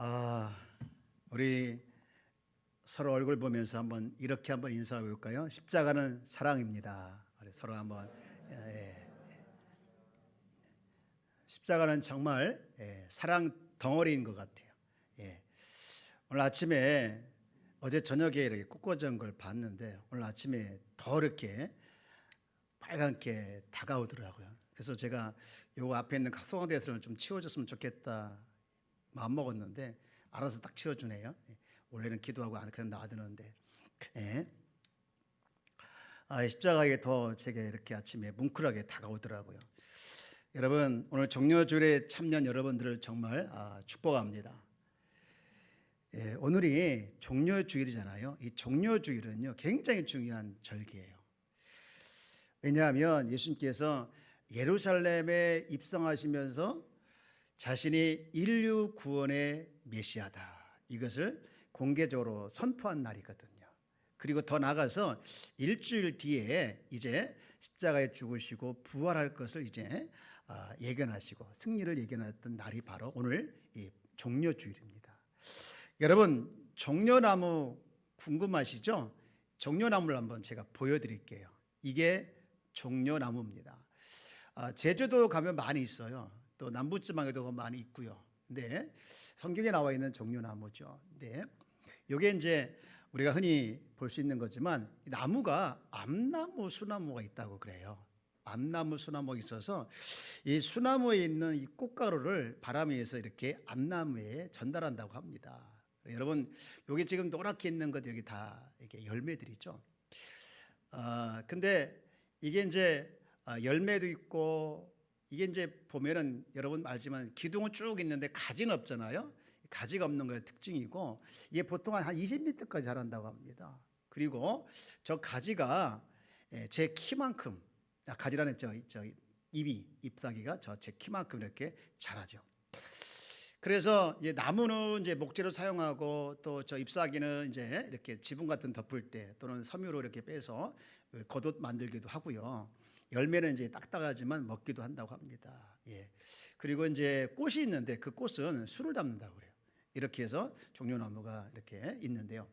아, 우리 서로 얼굴 보면서 이렇게 한번 인사해 볼까요? 십자가는 사랑입니다. 우리 서로 한번 십자가는 정말 사랑 덩어리인 것 같아요. 오늘 아침에 어제 저녁에 이렇게 꽃꽂은 걸 봤는데 오늘 아침에 더 이렇게 빨갛게 다가오더라고요. 그래서 제가 요 앞에 있는 소강대에서는 좀 치워줬으면 좋겠다 마음 먹었는데 알아서 딱 치워주네요. 원래는 기도하고 안 그냥 놔두는데 십자가에 더 제게 이렇게 아침에 뭉클하게 다가오더라고요. 여러분, 오늘 종료주일에 참여한 여러분들을 정말 축복합니다. 오늘이 종료주일이잖아요. 이 종료주일은요 굉장히 중요한 절기예요. 왜냐하면 예수님께서 예루살렘에 입성하시면서 자신이 인류 구원의 메시아다, 이것을 공개적으로 선포한 날이거든요. 그리고 더 나아가서 일주일 뒤에 이제 십자가에 죽으시고 부활할 것을 이제 예견하시고 승리를 예견했던 날이 바로 오늘 이 종료주일입니다. 여러분, 종려나무 궁금하시죠? 종려나무를 한번 제가 보여드릴게요. 이게 종려나무입니다. 제주도 가면 많이 있어요. 또 남부지방에도 많이 있고요. 근데 성경에 나와 있는 종려나무죠. 근데 이게 이제 우리가 흔히 볼 수 있는 거지만 이 나무가 암나무, 수나무가 있다고 그래요. 암나무, 수나무가 있어서 이 수나무에 있는 이 꽃가루를 바람에 의해서 이렇게 암나무에 전달한다고 합니다. 여러분, 여기 지금 노랗게 있는 것들이 여기 다 이렇게 열매들이죠. 근데 이게 이제 열매도 있고, 이게 이제 보면은 여러분 알지만 기둥은 쭉 있는데 가지는 없잖아요. 가지가 없는 거의 특징이고, 이게 보통 한 20m까지 자란다고 합니다. 그리고 저 가지가 제 키만큼, 가지라는 저 잎사귀가 제 키만큼 이렇게 자라죠. 그래서 이제 나무는 이제 목재로 사용하고, 또 저 잎사귀는 이제 이렇게 지붕 같은 덮을 때 또는 섬유로 이렇게 빼서 겉옷 만들기도 하고요. 열매는 이제 딱딱하지만 먹기도 한다고 합니다. 그리고 이제 꽃이 있는데 그 꽃은 술을 담는다고 그래요. 이렇게 해서 종려나무가 이렇게 있는데요.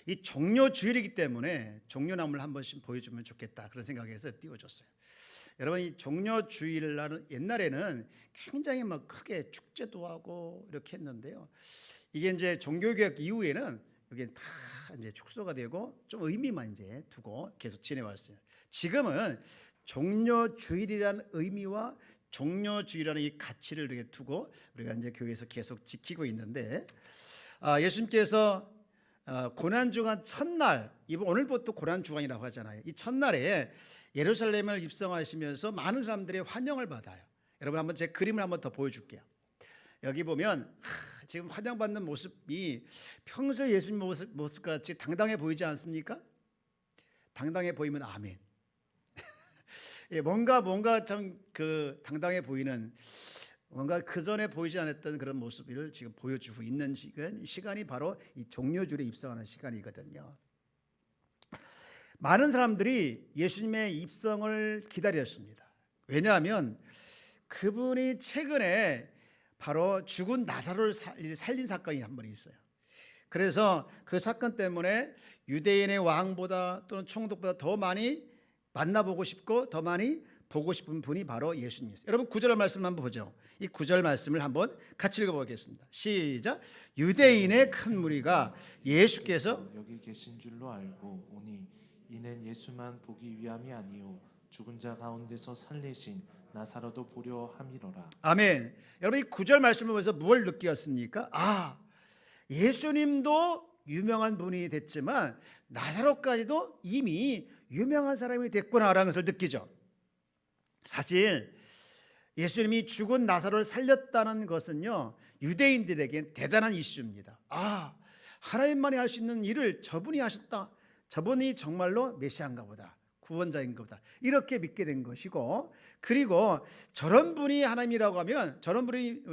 이 종려주일이기 때문에 종려나무를 한 번씩 보여주면 좋겠다, 그런 생각에서 띄워줬어요. 여러분, 이 종려주일날은 옛날에는 굉장히 막 크게 축제도 하고 이렇게 했는데요. 이게 이제 종교개혁 이후에는 이게 다 이제 축소가 되고 좀 의미만 이제 두고 계속 지내왔어요. 지금은 종려주일이라는 의미와 종려주일이라는 이 가치를 이렇게 두고 우리가 이제 교회에서 계속 지키고 있는데, 예수님께서 고난주간 첫날, 오늘부터 고난주간이라고 하잖아요. 이 첫날에 예루살렘을 입성하시면서 많은 사람들의 환영을 받아요. 여러분, 한번 제 그림을 한번 더 보여줄게요. 여기 보면 지금 환영받는 모습이 평소 예수님 모습같이 당당해 보이지 않습니까? 당당해 보이면 아멘. 뭔가 좀 당당해 보이는, 뭔가 그 전에 보이지 않았던 그런 모습을 지금 보여주고 있는 시간이 바로 이 종려주일에 입성하는 시간이거든요. 많은 사람들이 예수님의 입성을 기다렸습니다. 왜냐하면 그분이 최근에 바로 죽은 나사로를 살린 사건이 한 번 있어요. 그래서 그 사건 때문에 유대인의 왕보다 또는 총독보다 더 많이 만나보고 싶고 더 많이 보고 싶은 분이 바로 예수님이세요. 여러분, 9절 말씀 한번 보죠. 이 9절 말씀을 한번 같이 읽어보겠습니다. 시작. 유대인의 큰 무리가 예수께서 여기 계신 줄로 알고 오니 이는 예수만 보기 위함이 아니요 죽은 자 가운데서 살리신 나사로도 보려 함이로라. 아멘. 여러분, 이 9절 말씀을 보면서 무엇을 느꼈습니까? 예수님도 유명한 분이 됐지만 나사로까지도 이미 유명한 사람이 됐구나라는 것을 느끼죠. 사실 예수님이 죽은 나사로를 살렸다는 것은요, 유대인들에겐 대단한 이슈입니다. 하나님만이 할 수 있는 일을 저분이 하셨다, 저분이 정말로 메시아인가 보다, 구원자인가 보다, 이렇게 믿게 된 것이고, 그리고 저런 분이 하나님이라고 하면, 저런 분이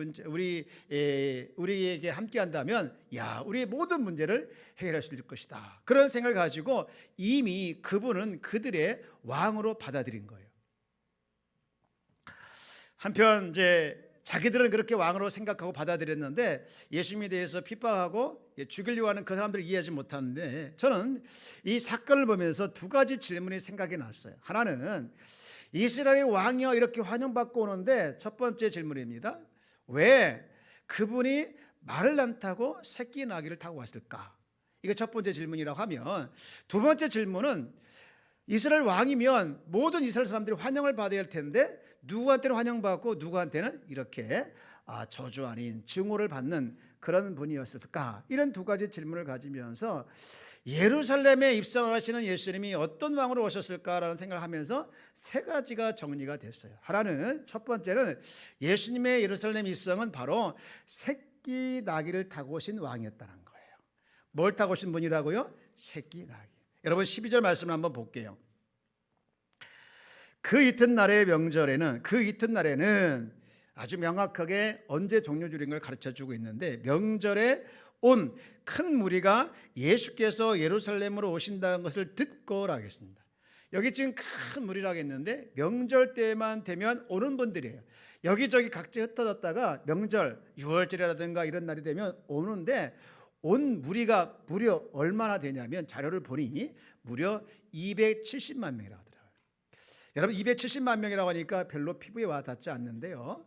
우리에게 함께 한다면 우리의 모든 문제를 해결할 수 있을 것이다, 그런 생각을 가지고 이미 그분은 그들의 왕으로 받아들인 거예요. 한편 이제 자기들은 그렇게 왕으로 생각하고 받아들였는데 예수님에 대해서 핍박하고 죽이려고 하는 그 사람들을 이해하지 못하는데, 저는 이 사건을 보면서 두 가지 질문이 생각이 났어요. 하나는 이스라엘의 왕이여 이렇게 환영받고 오는데 첫 번째 질문입니다. 왜 그분이 말을 안 타고 새끼 나귀를 타고 왔을까? 이게 첫 번째 질문이라고 하면, 두 번째 질문은 이스라엘 왕이면 모든 이스라엘 사람들이 환영을 받아야 할 텐데 누구한테는 환영받고 누구한테는 이렇게 저주 아닌 증오를 받는 그런 분이었을까? 이런 두 가지 질문을 가지면서 예루살렘에 입성하시는 예수님이 어떤 왕으로 오셨을까라는 생각을 하면서 세 가지가 정리가 됐어요. 하나는, 첫 번째는 예수님의 예루살렘 입성은 바로 새끼 나귀를 타고 오신 왕이었다는 거예요. 뭘 타고 오신 분이라고요? 새끼 나귀. 여러분 12절 말씀을 한번 볼게요. 그 이튿날의 명절에는, 그 이튿날에는 아주 명확하게 언제 종료주일인 걸 가르쳐주고 있는데, 명절에 온 큰 무리가 예수께서 예루살렘으로 오신다는 것을 듣고 라겠습니다. 여기 지금 큰 무리라고 했는데 명절 때만 되면 오는 분들이에요. 여기저기 각지 흩어졌다가 명절 6월절이라든가 이런 날이 되면 오는데, 온 무리가 무려 얼마나 되냐면 자료를 보니 무려 270만 명이라고 하더라고요. 여러분 270만 명이라고 하니까 별로 피부에 와 닿지 않는데요.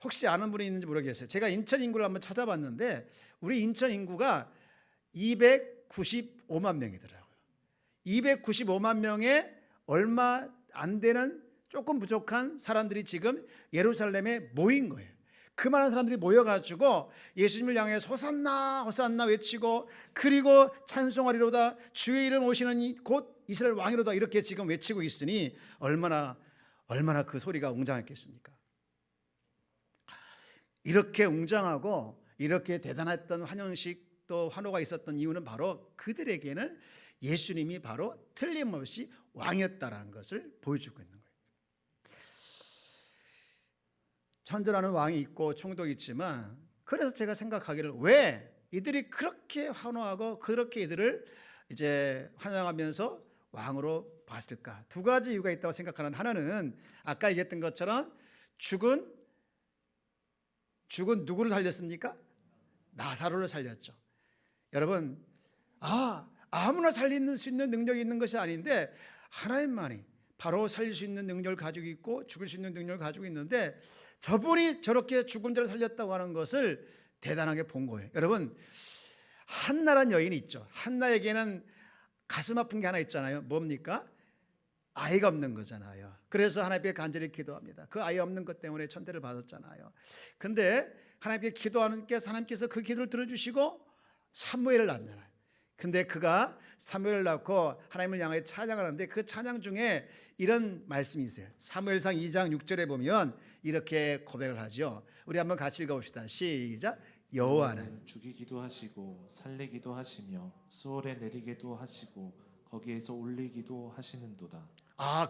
혹시 아는 분이 있는지 모르겠어요. 제가 인천 인구를 한번 찾아봤는데 우리 인천 인구가 295만 명이더라고요. 295만 명에 얼마 안 되는 조금 부족한 사람들이 지금 예루살렘에 모인 거예요. 그 많은 사람들이 모여가지고 예수님을 향해 호산나 호산나 외치고, 그리고 찬송하리로다 주의 이름 오시는 곧 이스라엘 왕이로다 이렇게 지금 외치고 있으니 얼마나 그 소리가 웅장했겠습니까? 이렇게 웅장하고 이렇게 대단했던 환영식 또 환호가 있었던 이유는 바로 그들에게는 예수님이 바로 틀림없이 왕이었다라는 것을 보여주고 있는 거예요. 천전하는 왕이 있고 총독이 있지만, 그래서 제가 생각하기를 왜 이들이 그렇게 환호하고 그렇게 이들을 이제 환영하면서 왕으로 봤을까? 두 가지 이유가 있다고 생각하는, 하나는 아까 얘기했던 것처럼 죽은 누구를 살렸습니까? 나사로를 살렸죠. 여러분, 아무나 살릴 수 있는 능력이 있는 것이 아닌데 하나님만이 바로 살릴 수 있는 능력을 가지고 있고 죽일 수 있는 능력을 가지고 있는데, 저분이 저렇게 죽은 자를 살렸다고 하는 것을 대단하게 본 거예요. 여러분, 한나라는 여인이 있죠. 한나에게는 가슴 아픈 게 하나 있잖아요. 뭡니까? 아이가 없는 거잖아요. 그래서 하나님께 간절히 기도합니다. 그 아이 없는 것 때문에 천대를 받았잖아요. 근데 하나님께 기도하는 게 하나님께서 그 기도를 들어주시고 사무엘을 낳잖아요. 근데 그가 사무엘을 낳고 하나님을 향해 찬양을 하는데 그 찬양 중에 이런 말씀이 있어요. 사무엘상 2장 6절에 보면 이렇게 고백을 하죠. 우리 한번 같이 읽어봅시다. 시작. 여호와는 죽이기도 하시고 살리기도 하시며 수월에 내리기도 하시고 거기에서 올리기도 하시는도다.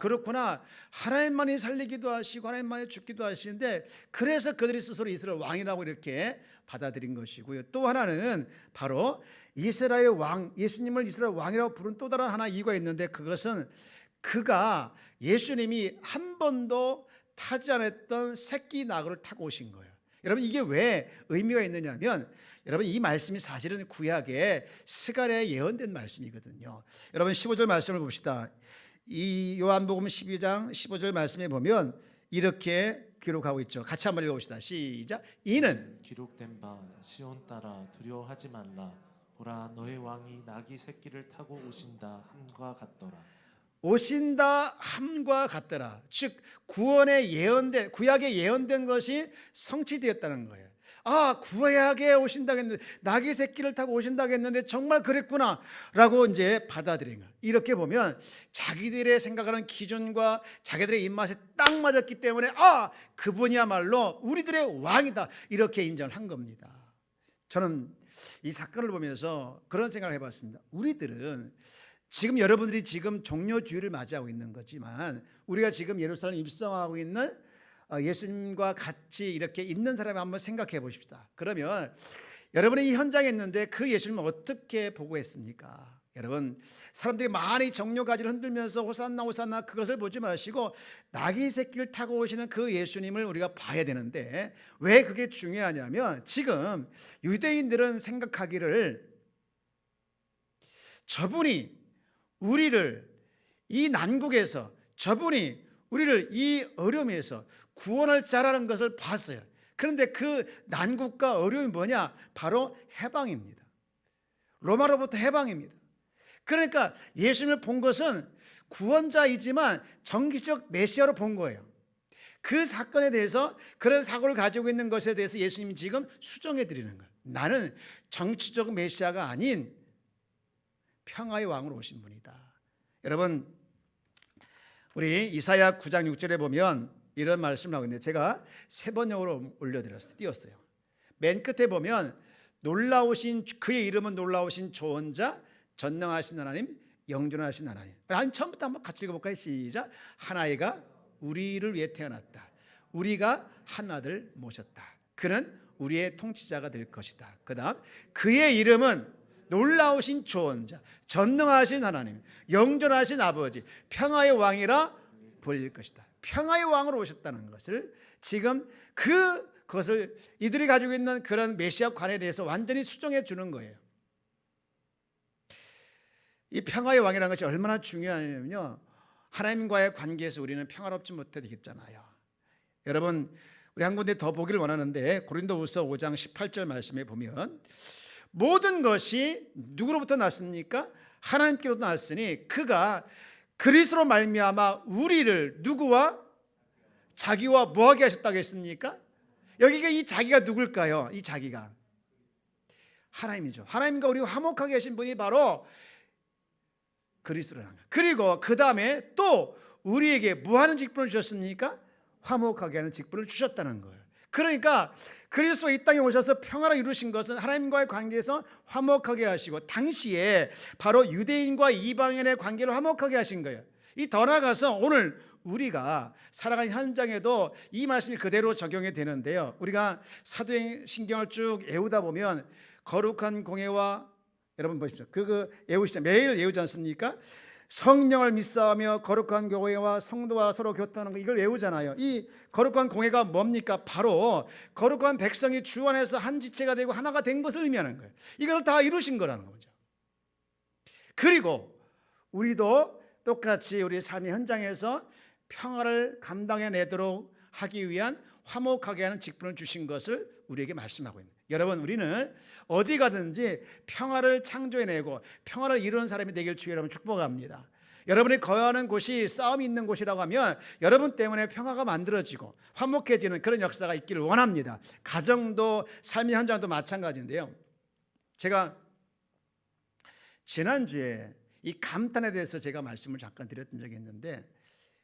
그렇구나. 하나님만이 살리기도 하시고 하나님만이 죽기도 하시는데, 그래서 그들이 스스로 이스라엘 왕이라고 이렇게 받아들인 것이고요. 또 하나는 바로 이스라엘 왕, 예수님을 이스라엘 왕이라고 부른 또 다른 하나 이유가 있는데, 그것은 그가 예수님이 한 번도 타지 않았던 새끼 나귀를 타고 오신 거예요. 여러분, 이게 왜 의미가 있느냐면, 여러분 이 말씀이 사실은 구약의 스가랴에 예언된 말씀이거든요. 여러분 15절 말씀을 봅시다. 이 요한복음 12장 15절 말씀에 보면 이렇게 기록하고 있죠. 같이 한번 읽어봅시다. 시작. 이는 기록된 바 시온 딸아 두려워하지 말라. 보라 너의 왕이 나귀 새끼를 타고 오신다 함과 같더라. 오신다 함과 같더라. 즉 구원에 예언된, 구약에 예언된 것이 성취되었다는 거예요. 구약에 오신다고 했는데, 나귀 새끼를 타고 오신다고 했는데 정말 그랬구나 라고 이제 받아들인 거예요. 이렇게 보면 자기들의 생각하는 기준과 자기들의 입맛에 딱 맞았기 때문에 그분이야말로 우리들의 왕이다 이렇게 인정을 한 겁니다. 저는 이 사건을 보면서 그런 생각을 해봤습니다. 우리들은 지금 여러분들이 지금 종료주의를 맞이하고 있는 거지만, 우리가 지금 예루살렘 입성하고 있는 예수님과 같이 이렇게 있는 사람을 한번 생각해 보십시다. 그러면 여러분이 이 현장에 있는데 그 예수님을 어떻게 보고 했습니까? 여러분, 사람들이 많이 정료가지를 흔들면서 호산나 호산나 그것을 보지 마시고 나귀 새끼를 타고 오시는 그 예수님을 우리가 봐야 되는데, 왜 그게 중요하냐면 지금 유대인들은 생각하기를 저분이 우리를 이 난국에서, 저분이 우리를 이 어려움에서 구원할 자라는 것을 봤어요. 그런데 그 난국과 어려움이 뭐냐? 바로 해방입니다. 로마로부터 해방입니다. 그러니까 예수님을 본 것은 구원자이지만 정기적 메시아로 본 거예요. 그 사건에 대해서, 그런 사고를 가지고 있는 것에 대해서 예수님이 지금 수정해 드리는 거예요. 나는 정치적 메시아가 아닌 평화의 왕으로 오신 분이다. 여러분, 우리 이사야 9장 6절에 보면 이런 말씀을 하고 있는데, 제가 3번역으로 올려드렸어요. 띄웠어요. 맨 끝에 보면 놀라우신, 그의 이름은 놀라우신 조언자, 전능하신 하나님, 영존하신 하나님. 아니, 처음부터 한번 같이 읽어볼까요? 시작. 하나이가 우리를 위해 태어났다. 우리가 한 아들 모셨다. 그는 우리의 통치자가 될 것이다. 그 다음, 그의 이름은 놀라우신 조언자, 전능하신 하나님, 영존하신 아버지, 평화의 왕이라 불릴 것이다. 평화의 왕으로 오셨다는 것을 지금 그것을 이들이 가지고 있는 그런 메시아관에 대해서 완전히 수정해 주는 거예요. 이 평화의 왕이라는 것이 얼마나 중요하냐면요, 하나님과의 관계에서 우리는 평화롭지 못해 되겠잖아요. 여러분, 우리 한 군데 더 보기를 원하는데, 고린도후서 5장 18절 말씀에 보면 모든 것이 누구로부터 났습니까? 하나님께로부터 났으니 그가 그리스도로 말미암아 우리를 누구와? 자기와 뭐하게 하셨다고 했습니까? 여기가 이 자기가 누굴까요? 이 자기가 하나님이죠. 하나님과 우리가 화목하게 하신 분이 바로 그리스도라는 거예요. 그리고 그 다음에 또 우리에게 뭐 하는 직분을 주셨습니까? 화목하게 하는 직분을 주셨다는 거예요. 그러니까 그리스도 이 땅에 오셔서 평화를 이루신 것은 하나님과의 관계에서 화목하게 하시고, 당시에 바로 유대인과 이방인의 관계를 화목하게 하신 거예요. 이 더 나아가서 오늘 우리가 살아가는 현장에도 이 말씀이 그대로 적용이 되는데요, 우리가 사도행신경을 쭉 애우다 보면 거룩한 공회와, 여러분 보십시오, 그 애우시죠. 매일 애우지 않습니까? 성령을 믿사하며 거룩한 교회와 성도와 서로 교통하는 거, 이걸 외우잖아요. 이 거룩한 공회가 뭡니까? 바로 거룩한 백성이 주 안에서 한 지체가 되고 하나가 된 것을 의미하는 거예요. 이걸 다 이루신 거라는 거죠. 그리고 우리도 똑같이 우리 삶의 현장에서 평화를 감당해내도록 하기 위한 화목하게 하는 직분을 주신 것을 우리에게 말씀하고 있는 거예요. 여러분, 우리는 어디 가든지 평화를 창조해내고 평화를 이루는 사람이 되길 주여 여러분 축복합니다. 여러분이 거하는 곳이 싸움이 있는 곳이라고 하면 여러분 때문에 평화가 만들어지고 화목해지는 그런 역사가 있기를 원합니다. 가정도 삶의 현장도 마찬가지인데요, 제가 지난주에 이 감탄에 대해서 제가 말씀을 잠깐 드렸던 적이 있는데,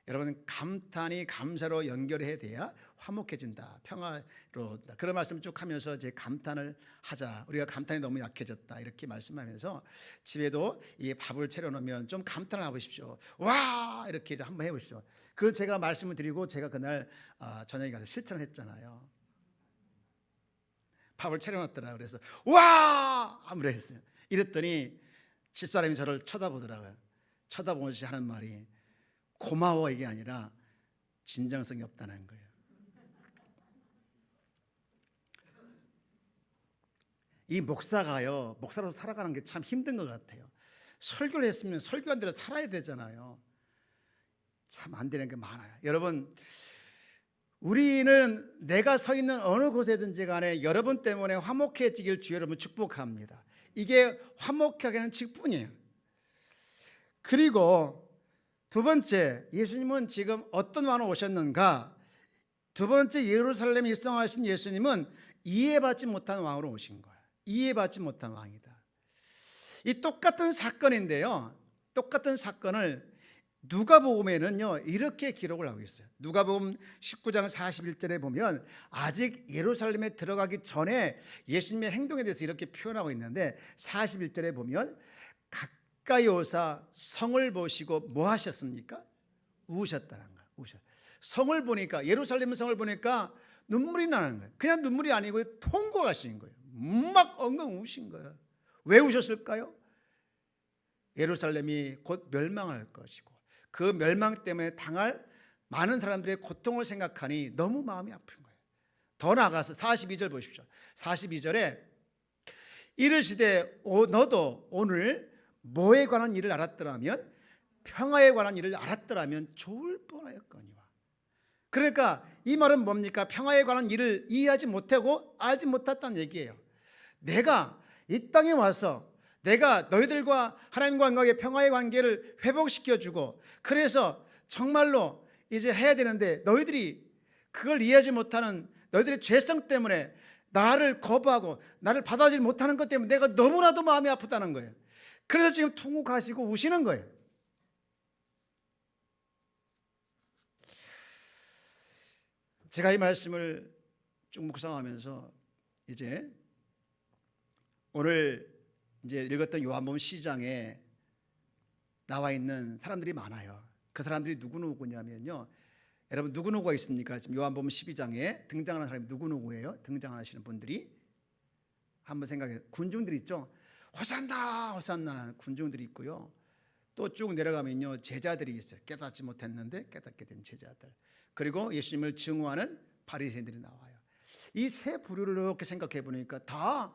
여러분, 감탄이 감사로 연결해야 돼야 화목해진다, 평화로, 그런 말씀 쭉 하면서 이제 감탄을 하자, 우리가 감탄이 너무 약해졌다, 이렇게 말씀하면서 집에도 이 밥을 차려놓으면 좀 감탄을 하십시오. 와, 이렇게 한번 해보시죠. 그걸 제가 말씀을 드리고 제가 그날 저녁에 가서 실천을 했잖아요. 밥을 차려놨더라. 그래서 와, 아무래 했어요. 이랬더니 집사람이 저를 쳐다보더라고요. 쳐다보면서 하는 말이 고마워, 이게 아니라 진정성이 없다는 거예요. 이 목사가요, 목사로서 살아가는 게 참 힘든 것 같아요. 설교를 했으면 설교한 대로 살아야 되잖아요. 참 안 되는 게 많아요. 여러분, 우리는 내가 서 있는 어느 곳에든지 간에 여러분 때문에 화목해지길 주여 여러분 축복합니다. 이게 화목하게 하는 직분이에요. 그리고 두 번째, 예수님은 지금 어떤 왕으로 오셨는가? 두 번째, 예루살렘에 입성하신 예수님은 이해받지 못한 왕으로 오신 거예요. 이해받지 못한 왕이다. 이 똑같은 사건인데요, 똑같은 사건을 누가복음에는요 이렇게 기록을 하고 있어요. 누가복음 19장 41절에 보면 아직 예루살렘에 들어가기 전에 예수님의 행동에 대해서 이렇게 표현하고 있는데, 41절에 보면 가까이 오사 성을 보시고 뭐 하셨습니까? 우셨다는 거예요. 성을 보니까, 예루살렘 성을 보니까 눈물이 나는 거예요. 그냥 눈물이 아니고 통곡하신 거예요. 막 엉엉 우신 거예요. 왜 우셨을까요? 예루살렘이 곧 멸망할 것이고 그 멸망 때문에 당할 많은 사람들의 고통을 생각하니 너무 마음이 아픈 거예요. 더 나아가서 42절 보십시오. 42절에 이르시되 너도 오늘 뭐에 관한 일을 알았더라면 평화에 관한 일을 알았더라면 좋을 뻔하였거니와. 그러니까 이 말은 뭡니까? 평화에 관한 일을 이해하지 못하고 알지 못했다는 얘기예요. 내가 이 땅에 와서 내가 너희들과 하나님과의 평화의 관계를 회복시켜주고 그래서 정말로 이제 해야 되는데 너희들이 그걸 이해하지 못하는 너희들의 죄성 때문에 나를 거부하고 나를 받아들이지 못하는 것 때문에 내가 너무나도 마음이 아프다는 거예요. 그래서 지금 통곡하시고 우시는 거예요. 제가 이 말씀을 쭉 묵상하면서 이제 오늘 이제 읽었던 요한복음 시장에 나와 있는 사람들이 많아요. 그 사람들이 누구냐면요. 여러분 누구가 있습니까? 지금 요한복음 12장에 등장하는 사람이 누구예요? 등장하시는 분들이 한번 생각해요. 군중들이 있죠. 호산나 호산나 군중들이 있고요. 또 쭉 내려가면요. 제자들이 있어요. 깨닫지 못했는데 깨닫게 된 제자들. 그리고 예수님을 증오하는 바리새인들이 나와요. 이 세 부류를 이렇게 생각해 보니까 다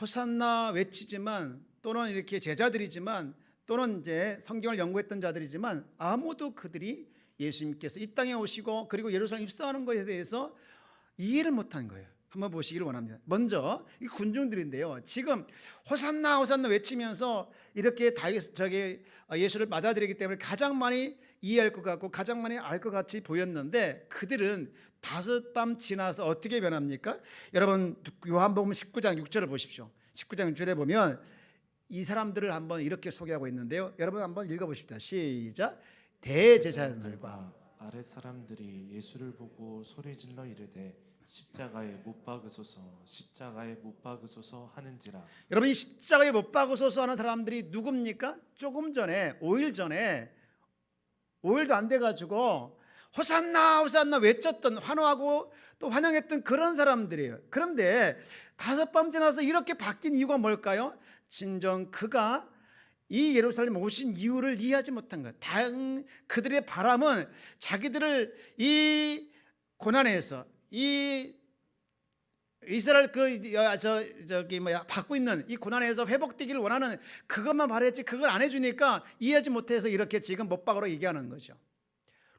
호산나 외치지만 또는 이렇게 제자들이지만 또는 이제 성경을 연구했던 자들이지만 아무도 그들이 예수님께서 이 땅에 오시고 그리고 예루살렘 입성하는 것에 대해서 이해를 못한 거예요. 한번 보시기를 원합니다. 먼저 이 군중들인데요. 지금 호산나 호산나 외치면서 이렇게 예수를 받아들이기 때문에 가장 많이 이해할 것 같고 가장 많이 알 것 같이 보였는데 그들은 5밤 지나서 어떻게 변합니까? 여러분 요한복음 19장 6절을 보십시오. 19장 6절에 보면 이 사람들을 한번 이렇게 소개하고 있는데요. 여러분 한번 읽어보십시오. 시작. 대제사장들과 아랫 사람들이 예수를 보고 소리질러 이르되 십자가에 못 박으소서 십자가에 못 박으소서 하는지라. 여러분 이 십자가에 못 박으소서 하는 사람들이 누굽니까? 조금 전에 5일도 안 돼가지고 호산나 호산나 외쳤던 환호하고 또 환영했던 그런 사람들이에요. 그런데 5밤 지나서 이렇게 바뀐 이유가 뭘까요? 진정 그가 이 예루살렘 오신 이유를 이해하지 못한 것. 그들의 바람은 자기들을 이 고난에서 이 이스라엘 받고 있는 이 고난에서 회복되기를 원하는 그것만 바랬지 그걸 안 해주니까 이해하지 못해서 이렇게 지금 못 박으러 얘기하는 거죠.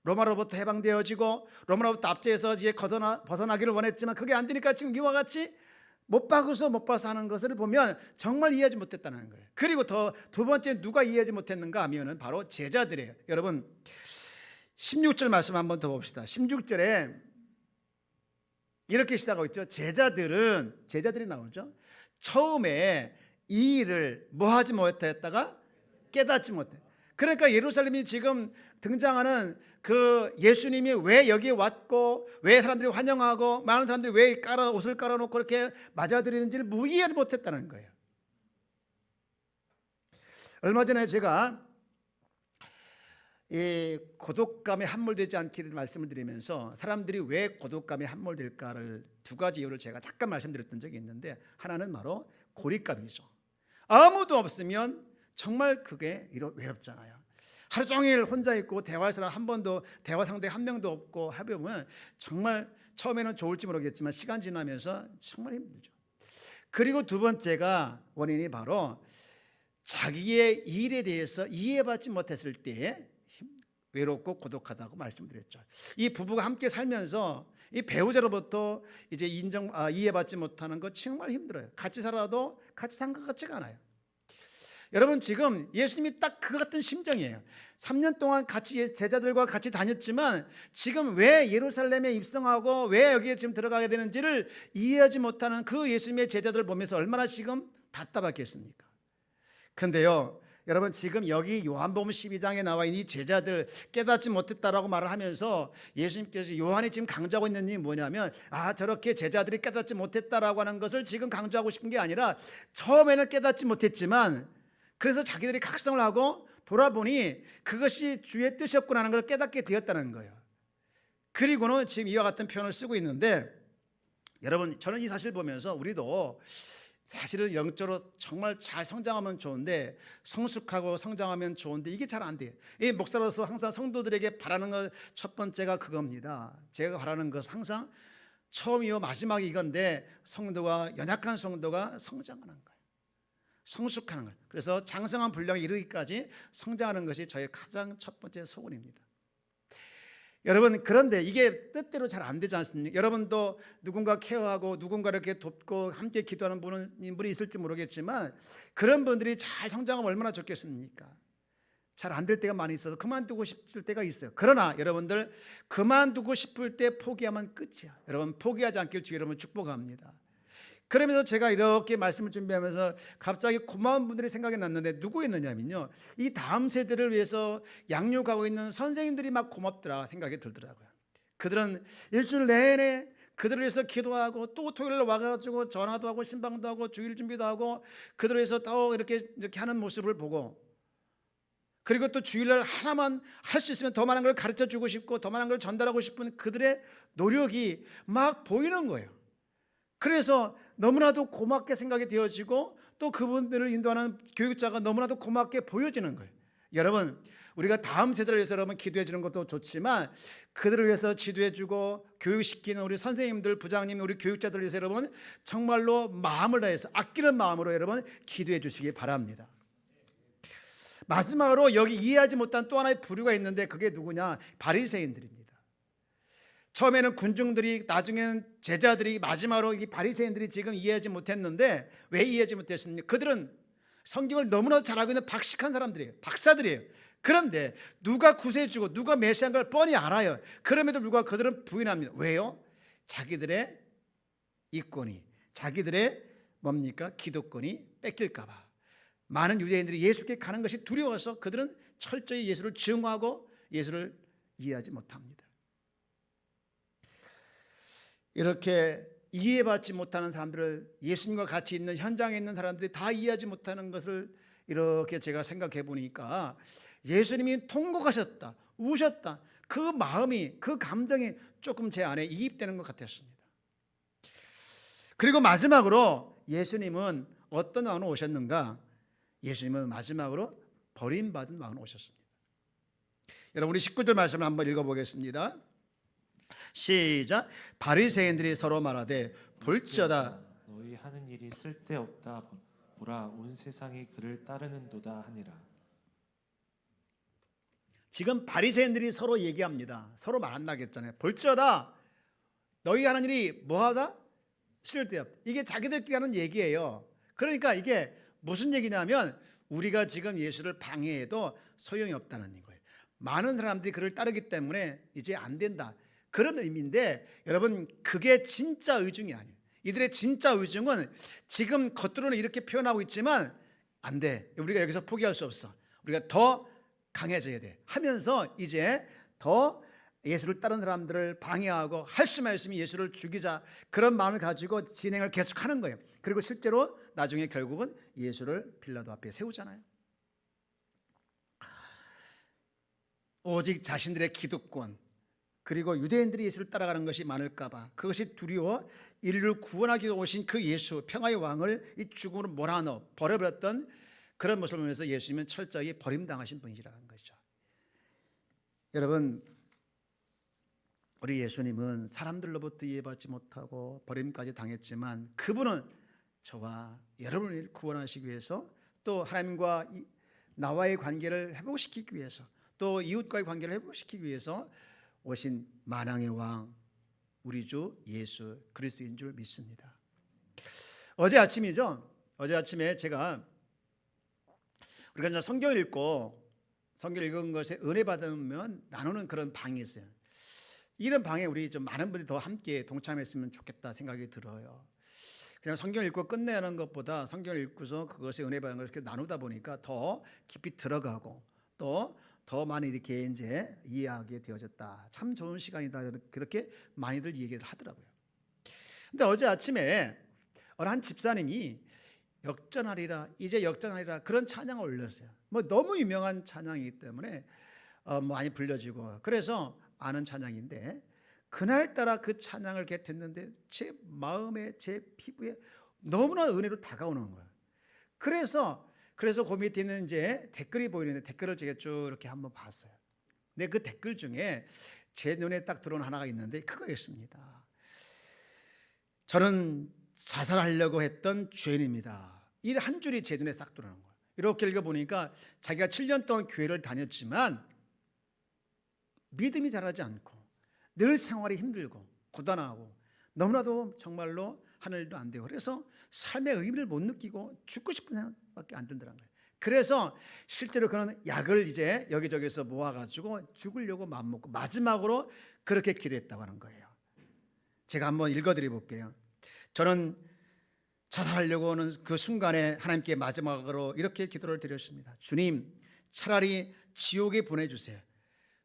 로마로부터 해방되어지고 로마로부터 압제해서 이제 벗어나기를 원했지만 그게 안 되니까 지금 이와 같이 못 박아서 하는 것을 보면 정말 이해하지 못했다는 거예요. 그리고 두 번째 누가 이해하지 못했는가 하면은 바로 제자들이에요. 여러분 16절 말씀 한번 더 봅시다. 16절에 이렇게 시작하고 있죠. 제자들이 나오죠. 처음에 이 일을 뭐 하지 못했다가 깨닫지 못해. 그러니까 예루살렘이 지금 등장하는 그 예수님이 왜 여기에 왔고 왜 사람들이 환영하고 많은 사람들이 왜 옷을 깔아놓고 이렇게 맞아들이는지를 이해를 못했다는 거예요. 얼마 전에 제가 이 고독감에 함몰되지 않기를 말씀을 드리면서 사람들이 왜 고독감에 함몰될까를 2가지 이유를 제가 잠깐 말씀드렸던 적이 있는데 하나는 바로 고립감이죠. 아무도 없으면 정말 그게 외롭잖아요. 하루 종일 혼자 있고 대화할 사람 한 번도 대화 상대 한 명도 없고 해보면 정말 처음에는 좋을지 모르겠지만 시간 지나면서 정말 힘들죠. 그리고 2번째가 원인이 바로 자기의 일에 대해서 이해받지 못했을 때에 외롭고 고독하다고 말씀드렸죠. 이 부부가 함께 살면서 이 배우자로부터 이제 이해받지 못하는 거 정말 힘들어요. 같이 살아도 같이 산 것 같지가 않아요. 여러분 지금 예수님이 딱 그 같은 심정이에요. 3년 동안 같이 제자들과 같이 다녔지만 지금 왜 예루살렘에 입성하고 왜 여기에 지금 들어가게 되는지를 이해하지 못하는 그 예수님의 제자들을 보면서 얼마나 지금 답답했겠습니까? 그런데요 여러분 지금 여기 요한복음 12장에 나와 있는 이 제자들 깨닫지 못했다라고 말을 하면서 예수님께서 요한이 지금 강조하고 있는 게 뭐냐면 저렇게 제자들이 깨닫지 못했다라고 하는 것을 지금 강조하고 싶은 게 아니라 처음에는 깨닫지 못했지만 그래서 자기들이 각성을 하고 돌아보니 그것이 주의 뜻이었구나 하는 걸 깨닫게 되었다는 거예요. 그리고는 지금 이와 같은 표현을 쓰고 있는데 여러분 저는 이 사실 보면서 우리도 사실은 영적으로 정말 잘 성장하면 좋은데, 성숙하고 성장하면 좋은데 이게 잘 안 돼요. 이 목사로서 항상 성도들에게 바라는 것 첫 번째가 그겁니다. 제가 바라는 것은 항상 처음이요 마지막이 이건데, 성도가, 연약한 성도가 성장하는 거예요. 성숙하는 거예요. 그래서 장성한 분량에 이르기까지 성장하는 것이 저의 가장 첫 번째 소원입니다. 여러분, 그런데 이게 뜻대로 잘 안 되지 않습니까? 여러분도 누군가 케어하고 누군가 이렇게 돕고 함께 기도하는 분이 있을지 모르겠지만, 그런 분들이 잘 성장하면 얼마나 좋겠습니까? 잘 안 될 때가 많이 있어서 그만두고 싶을 때가 있어요. 그러나 여러분들, 그만두고 싶을 때 포기하면 끝이야. 여러분, 포기하지 않길 주 여러분 축복합니다. 그러면서 제가 이렇게 말씀을 준비하면서 갑자기 고마운 분들이 생각이 났는데, 누구였느냐면요, 이 다음 세대를 위해서 양육하고 있는 선생님들이 막 고맙더라 생각이 들더라고요. 그들은 일주일 내내 그들을 위해서 기도하고, 또 토요일 와가지고 전화도 하고 신방도 하고 주일 준비도 하고, 그들을 위해서 더 이렇게 하는 모습을 보고, 그리고 또 주일날 하나만 할 수 있으면 더 많은 걸 가르쳐 주고 싶고 더 많은 걸 전달하고 싶은 그들의 노력이 막 보이는 거예요. 그래서 너무나도 고맙게 생각이 되어지고, 또 그분들을 인도하는 교육자가 너무나도 고맙게 보여지는 거예요. 여러분, 우리가 다음 세대를 위해서 여러분 기도해 주는 것도 좋지만, 그들을 위해서 지도해 주고 교육시키는 우리 선생님들, 부장님, 우리 교육자들을 위해서 여러분 정말로 마음을 다해서 아끼는 마음으로 여러분 기도해 주시기 바랍니다. 마지막으로 여기 이해하지 못한 또 하나의 부류가 있는데, 그게 누구냐? 바리새인들입니다. 처음에는 군중들이, 나중에는 제자들이, 마지막으로 이 바리새인들이 지금 이해하지 못했는데, 왜 이해하지 못했습니까? 그들은 성경을 너무나 잘 알고 있는 박식한 사람들이에요. 박사들이에요. 그런데 누가 구세주고 누가 메시아인 걸 뻔히 알아요. 그럼에도 불구하고 그들은 부인합니다. 왜요? 자기들의 이권이, 자기들의 뭡니까? 기득권이 뺏길까 봐. 많은 유대인들이 예수께 가는 것이 두려워서 그들은 철저히 예수를 증오하고 예수를 이해하지 못합니다. 이렇게 이해받지 못하는 사람들을, 예수님과 같이 있는 현장에 있는 사람들이 다 이해하지 못하는 것을 이렇게 제가 생각해 보니까, 예수님이 통곡하셨다, 우셨다, 그 마음이, 그 감정이 조금 제 안에 이입되는 것 같았습니다. 그리고 마지막으로 예수님은 어떤 마음으로 오셨는가? 예수님은 마지막으로 버림받은 마음으로 오셨습니다. 여러분, 우리 19절 말씀을 한번 읽어보겠습니다. 시작. 바리새인들이 서로 말하되 볼지어다 너희 하는 일이 쓸데없다. 보라, 온 세상이 그를 따르는도다 하니라. 지금 바리새인들이 서로 얘기합니다. 서로 만나겠잖아요. 볼지어다 너희 하는 일이 뭐하다? 쓸데없다. 이게 자기들끼리 하는 얘기예요. 그러니까 이게 무슨 얘기냐면, 우리가 지금 예수를 방해해도 소용이 없다는 거예요. 많은 사람들이 그를 따르기 때문에 이제 안 된다, 그런 의미인데, 여러분, 그게 진짜 의중이 아니에요. 이들의 진짜 의중은 지금 겉으로는 이렇게 표현하고 있지만, 안 돼, 우리가 여기서 포기할 수 없어, 우리가 더 강해져야 돼 하면서 이제 더 예수를 따르는 사람들을 방해하고 할 수만 있으면 예수를 죽이자, 그런 마음을 가지고 진행을 계속하는 거예요. 그리고 실제로 나중에 결국은 예수를 빌라도 앞에 세우잖아요. 오직 자신들의 기득권, 그리고 유대인들이 예수를 따라가는 것이 많을까 봐, 그것이 두려워 인류를 구원하기 위해 오신 그 예수, 평화의 왕을 이 죽음으로 몰아넣어 버려버렸던 그런 모습을 보면서 예수님은 철저히 버림당하신 분이라는 거죠. 여러분, 우리 예수님은 사람들로부터 이해받지 못하고 버림까지 당했지만, 그분은 저와 여러분을 구원하시기 위해서, 또 하나님과 나와의 관계를 회복시키기 위해서, 또 이웃과의 관계를 회복시키기 위해서 오신 만왕의 왕, 우리 주 예수 그리스도인 줄 믿습니다. 어제 아침이죠. 어제 아침에 제가, 우리가 이제 성경을 읽고 성경 읽은 것에 은혜 받으면 나누는 그런 방이 있어요. 이런 방에 우리 좀 많은 분들이 더 함께 동참했으면 좋겠다 생각이 들어요. 그냥 성경 읽고 끝내는 것보다 성경을 읽고서 그것에 은혜 받는 것을 이렇게 나누다 보니까 더 깊이 들어가고, 또 더 많이 이렇게 이제 이해하게 되어졌다. 참 좋은 시간이다, 그렇게 많이들 얘기를 하더라고요. 근데 어제 아침에 어느 한 집사님이 역전하리라, 이제 역전하리라, 그런 찬양을 올렸어요. 뭐 너무 유명한 찬양이기 때문에 많이 불려지고, 그래서 아는 찬양인데, 그날따라 그 찬양을 이렇게 듣는데 제 마음에, 제 피부에 너무나 은혜로 다가오는 거예요. 그래서 그 밑에 있는 이제 댓글이 보이는데 댓글을 제가 쭉 이렇게 한번 봤어요. 근데 그 댓글 중에 제 눈에 딱 들어온 하나가 있는데 그거였습니다. 저는 자살하려고 했던 죄인입니다. 이 한 줄이 제 눈에 싹 들어오는 거예요. 이렇게 읽어보니까 자기가 7년 동안 교회를 다녔지만 믿음이 자라지 않고 늘 생활이 힘들고 고단하고 너무나도 정말로 하늘도 안 되고 그래서 삶의 의미를 못 느끼고 죽고 싶은 생각밖에 안 든다는 거예요. 그래서 실제로 그는 약을 이제 여기저기서 모아가지고 죽으려고 마음먹고 마지막으로 그렇게 기도했다고 하는 거예요. 제가 한번 읽어드려 볼게요. 저는 자살하려고 하는 그 순간에 하나님께 마지막으로 이렇게 기도를 드렸습니다. 주님, 차라리 지옥에 보내주세요.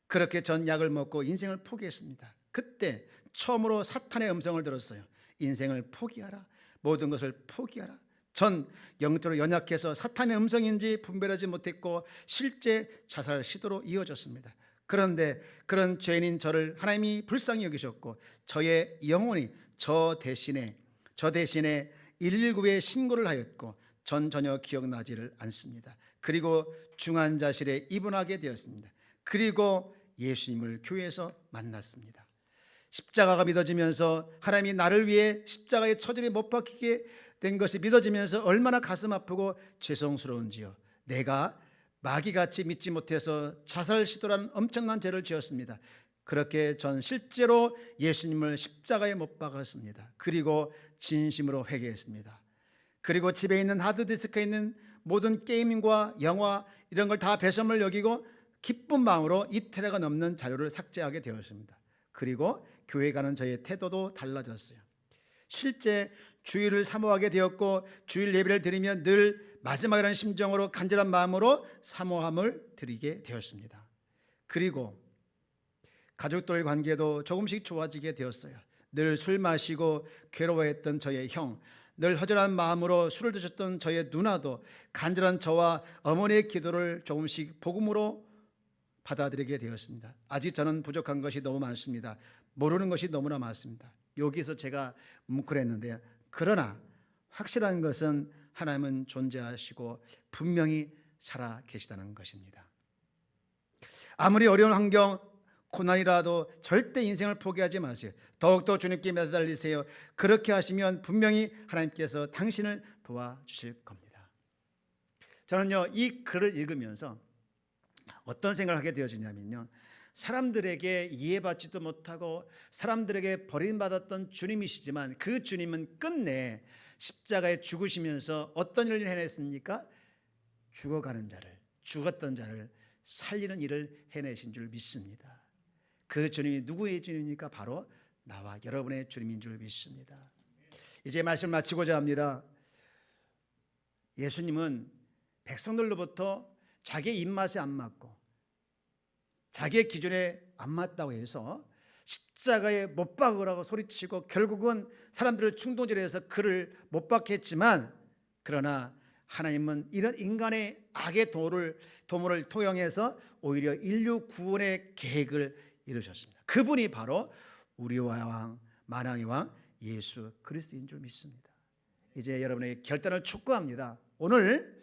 그렇게 전 약을 먹고 인생을 포기했습니다. 그때 처음으로 사탄의 음성을 들었어요. 인생을 포기하라. 모든 것을 포기하라. 전 영적으로 연약해서 사탄의 음성인지 분별하지 못했고 실제 자살 시도로 이어졌습니다. 그런데 그런 죄인인 저를 하나님이 불쌍히 여기셨고 저의 영혼이 저 대신에 119에 신고를 하였고 전 전혀 기억나지를 않습니다. 그리고 중환자실에 입원하게 되었습니다. 그리고 예수님을 교회에서 만났습니다. 십자가가 믿어지면서 하나님이 나를 위해 십자가에 처절히 못 박히게 된 것이 믿어지면서 얼마나 가슴 아프고 죄송스러운지요. 내가 마귀같이 믿지 못해서 자살 시도라는 엄청난 죄를 지었습니다. 그렇게 전 실제로 예수님을 십자가에 못 박았습니다. 그리고 진심으로 회개했습니다. 그리고 집에 있는 하드디스크에 있는 모든 게임과 영화 이런 걸 다 배설물 여기고 기쁜 마음으로 이틀에가 넘는 자료를 삭제하게 되었습니다. 그리고 교회 가는 저의 태도도 달라졌어요. 실제 주일을 사모하게 되었고 주일 예배를 드리면 늘 마지막이라는 심정으로 간절한 마음으로 사모함을 드리게 되었습니다. 그리고 가족들 관계도 조금씩 좋아지게 되었어요. 늘 술 마시고 괴로워했던 저의 형, 늘 허전한 마음으로 술을 드셨던 저의 누나도 간절한 저와 어머니의 기도를 조금씩 복음으로 받아들이게 되었습니다. 아직 저는 부족한 것이 너무 많습니다. 모르는 것이 너무나 많습니다. 여기서 제가 뭉클했는데요. 그러나 확실한 것은 하나님은 존재하시고 분명히 살아 계시다는 것입니다. 아무리 어려운 환경, 고난이라도 절대 인생을 포기하지 마세요. 더욱더 주님께 매달리세요. 그렇게 하시면 분명히 하나님께서 당신을 도와주실 겁니다. 저는요, 이 글을 읽으면서 어떤 생각을 하게 되어지냐면요, 사람들에게 이해받지도 못하고 사람들에게 버림받았던 주님이시지만 그 주님은 끝내 십자가에 죽으시면서 어떤 일을 해냈습니까? 죽었던 자를 살리는 일을 해내신 줄 믿습니다. 그 주님이 누구의 주님입니까? 바로 나와 여러분의 주님인 줄 믿습니다. 이제 말씀 마치고자 합니다. 예수님은 백성들로부터 자기의 입맛에 안 맞고 자기의 기준에 안 맞다고 해서 십자가에 못 박으라고 소리치고 결국은 사람들을 충동질해서 그를 못 박게 했지만, 그러나 하나님은 이런 인간의 악의 도모를 토용해서 오히려 인류 구원의 계획을 이루셨습니다. 그분이 바로 우리의 왕, 만왕의 왕 예수 그리스도인 줄 믿습니다. 이제 여러분의 결단을 촉구합니다. 오늘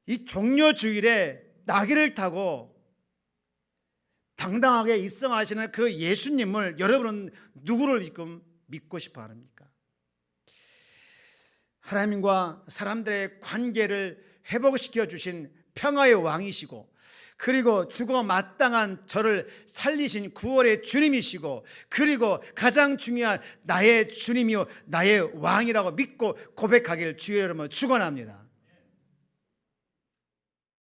이 종려주일에 나귀를 타고 당당하게 입성하시는 그 예수님을 여러분은 누구를 믿고 싶어 합니까? 하나님과 사람들의 관계를 회복시켜 주신 평화의 왕이시고, 그리고 죽어 마땅한 저를 살리신 구원의 주님이시고, 그리고 가장 중요한 나의 주님이요 나의 왕이라고 믿고 고백하기를 주의 이름으로 축원합니다.